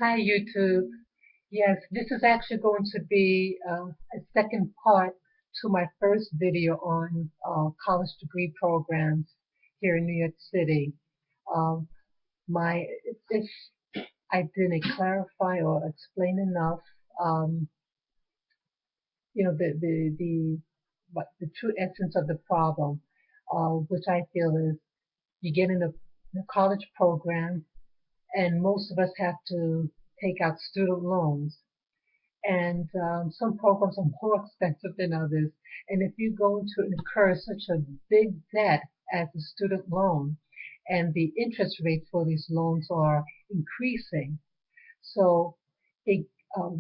Hi, YouTube. Yes, this is actually going to be a second part to my first video on college degree programs here in New York City. Um, if I didn't clarify or explain enough, um, the true essence of the problem, which I feel is you get in a college program, and most of us have to take out student loans. And some programs are more expensive than others. And if you're going to incur such a big debt as a student loan, and the interest rates for these loans are increasing, so it,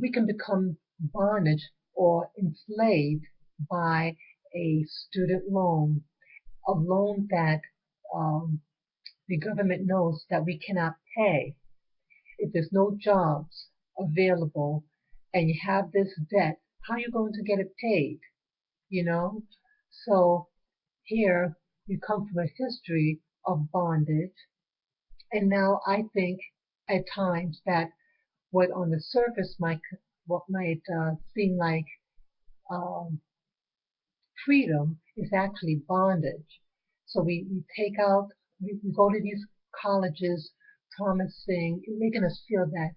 we can become bondage or enslaved by a student loan, a loan that um, the government knows that we cannot pay. If there's no jobs available and you have this debt, how are you going to get it paid? You know? So here you come from a history of bondage, and now I think at times that what on the surface might seem like um, freedom is actually bondage. So we take out, we go to these colleges promising, making us feel that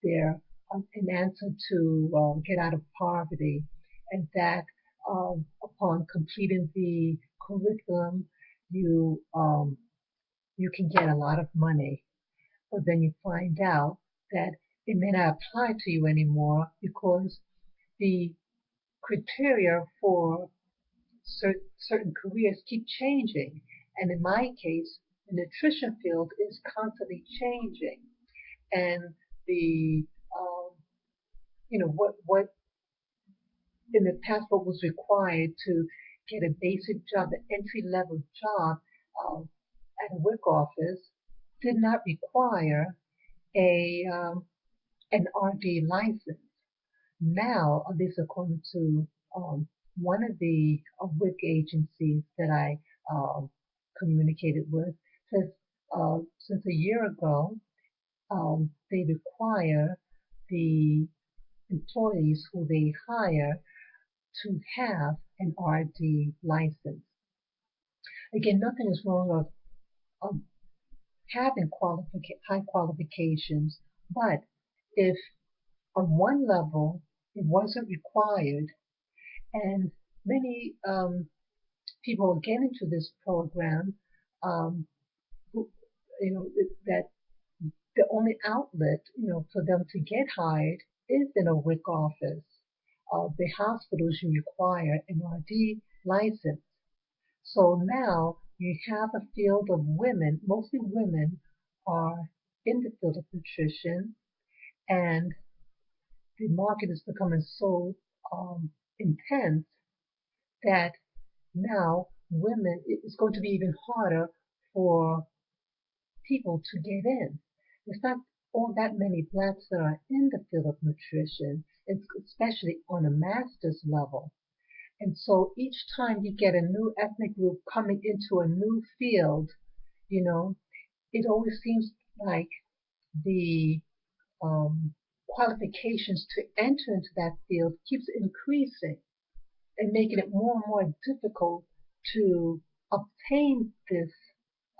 they're an answer to get out of poverty, and that upon completing the curriculum, you you can get a lot of money. But then you find out that it may not apply to you anymore because the criteria for certain careers keep changing. And in my case, the nutrition field is constantly changing. And the, um, what in the past, what was required to get a basic job, an entry level job at a WIC office, did not require a an RD license. Now, at least according to one of the WIC agencies that I communicated with, says since a year ago, they require the employees who they hire to have an RD license. Again, nothing is wrong with um, having high qualifications, but if on one level it wasn't required, and many people get into this program, um, who, that the only outlet, for them to get hired is in a WIC office. The hospitals you require an RD license. So now you have a field of women, mostly women, are in the field of nutrition, and the market is becoming so intense that now women, it's going to be even harder for people to get in. There's not all that many blacks that are in the field of nutrition, especially on a master's level. And so each time you get a new ethnic group coming into a new field, you know, it always seems like the qualifications to enter into that field keeps increasing and making it more and more difficult to obtain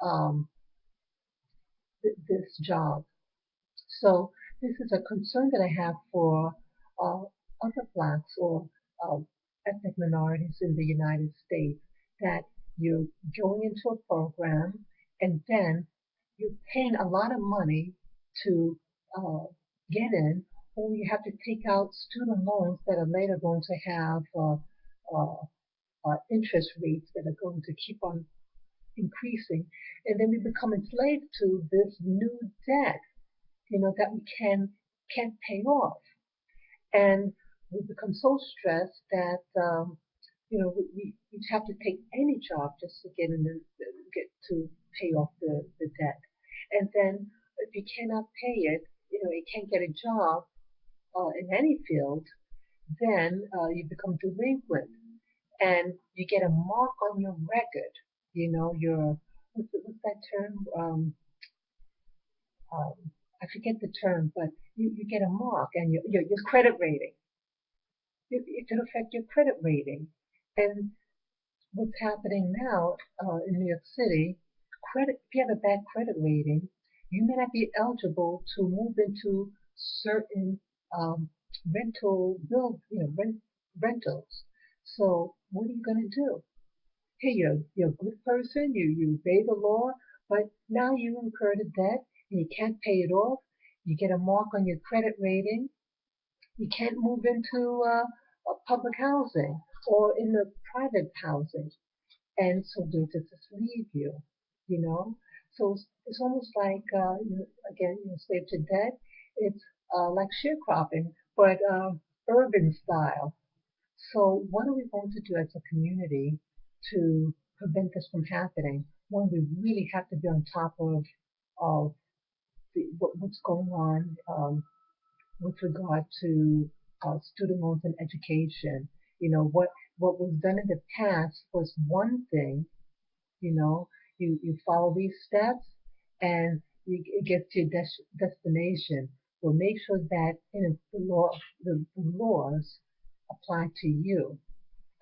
um, this job. So this is a concern that I have for uh, other blacks or uh, ethnic minorities in the United States, that you're going into a program and then you're paying a lot of money to uh, get in, or you have to take out student loans that are later going to have uh, interest rates that are going to keep on increasing. And then we become enslaved to this new debt, that we can't pay off. And we become so stressed that we have to take any job just to get to pay off the debt. And then if you cannot pay it, you can't get a job in any field, then you become delinquent and you get a mark on your record. Your what's that term? Um, forget the term, but you get a mark and your credit rating. It can affect your credit rating. And what's happening now in New York City, if you have a bad credit rating, you may not be eligible to move into certain rental rentals. So what are you going to do? Hey, you're a good person, you obey the law, but now you incurred a debt and you can't pay it off. You get a mark on your credit rating. You can't move into public housing or in the private housing. And so they just leave you, you know. So it's almost like, again, slave to debt. It's like sharecropping, but urban style. So what are we going to do as a community to prevent this from happening when we really have to be on top of what's going on with regard to student loans and education? What was done in the past was one thing. You follow these steps and it gets to your destination. Well, make sure that the laws apply to you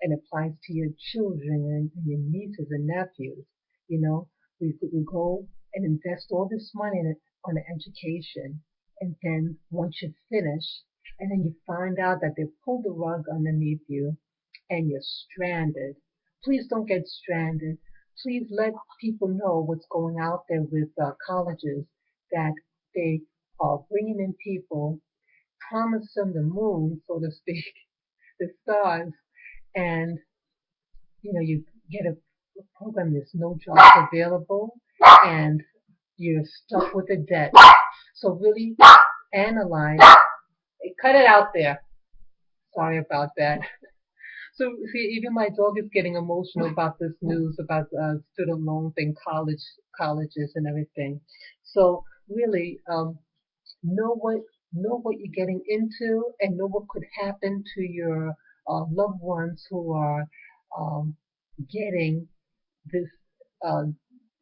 and applies to your children and your nieces and nephews. You know, we go and invest all this money on an education, and then once you finish, and then you find out that they pulled the rug underneath you, and you're stranded. Please don't get stranded. Please let people know what's going out there with colleges, that they are bringing in people, promise them the moon, so to speak, the stars, and you get a program, there's no jobs available, and you're stuck with a debt. So really analyze. Hey, cut it out there. Sorry about that. So see, even my dog is getting emotional about this news about student loans and colleges and everything. So really, know what know what you're getting into, and know what could happen to your loved ones who are um, getting this uh,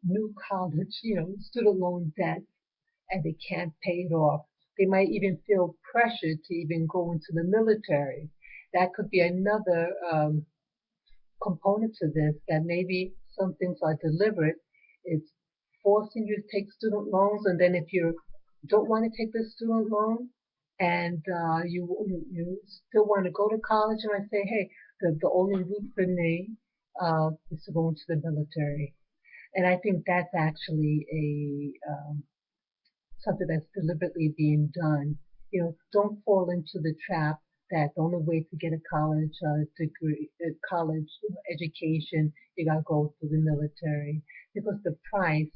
new college, student loan debt, and they can't pay it off. They might even feel pressured to even go into the military. That could be another component to this, that maybe some things are deliberate. It's forcing you to take student loans, and then if you don't want to take the student loan and you still want to go to college, and I say, hey, the only route for me is to go into the military. And I think that's actually a something that's deliberately being done. Don't fall into the trap that the only way to get a college degree, college education, you gotta go through the military, because the price,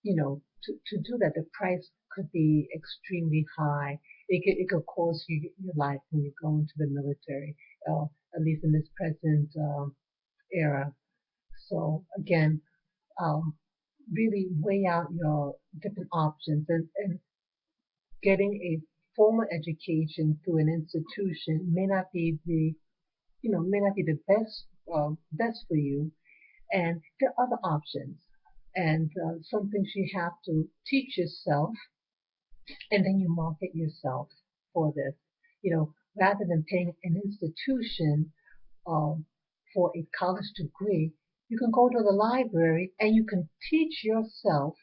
to do that, the price could be extremely high. It could cost you your life when you go into the military, uh, at least in this present era. So again, um, really weigh out your different options, and getting a formal education through an institution may not be the best for you, and there are other options, and some things you have to teach yourself, and then you market yourself for this. Rather than paying an institution um, for a college degree, you can go to the library and you can teach yourself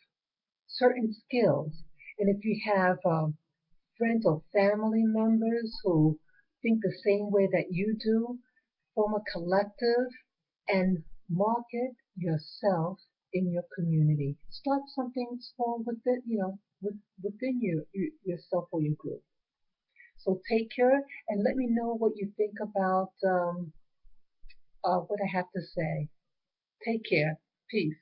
certain skills. And if you have friends or family members who think the same way that you do, form a collective and market yourself in your community. Start something small within yourself or your group. So take care, and let me know what you think about what I have to say. Take care. Peace.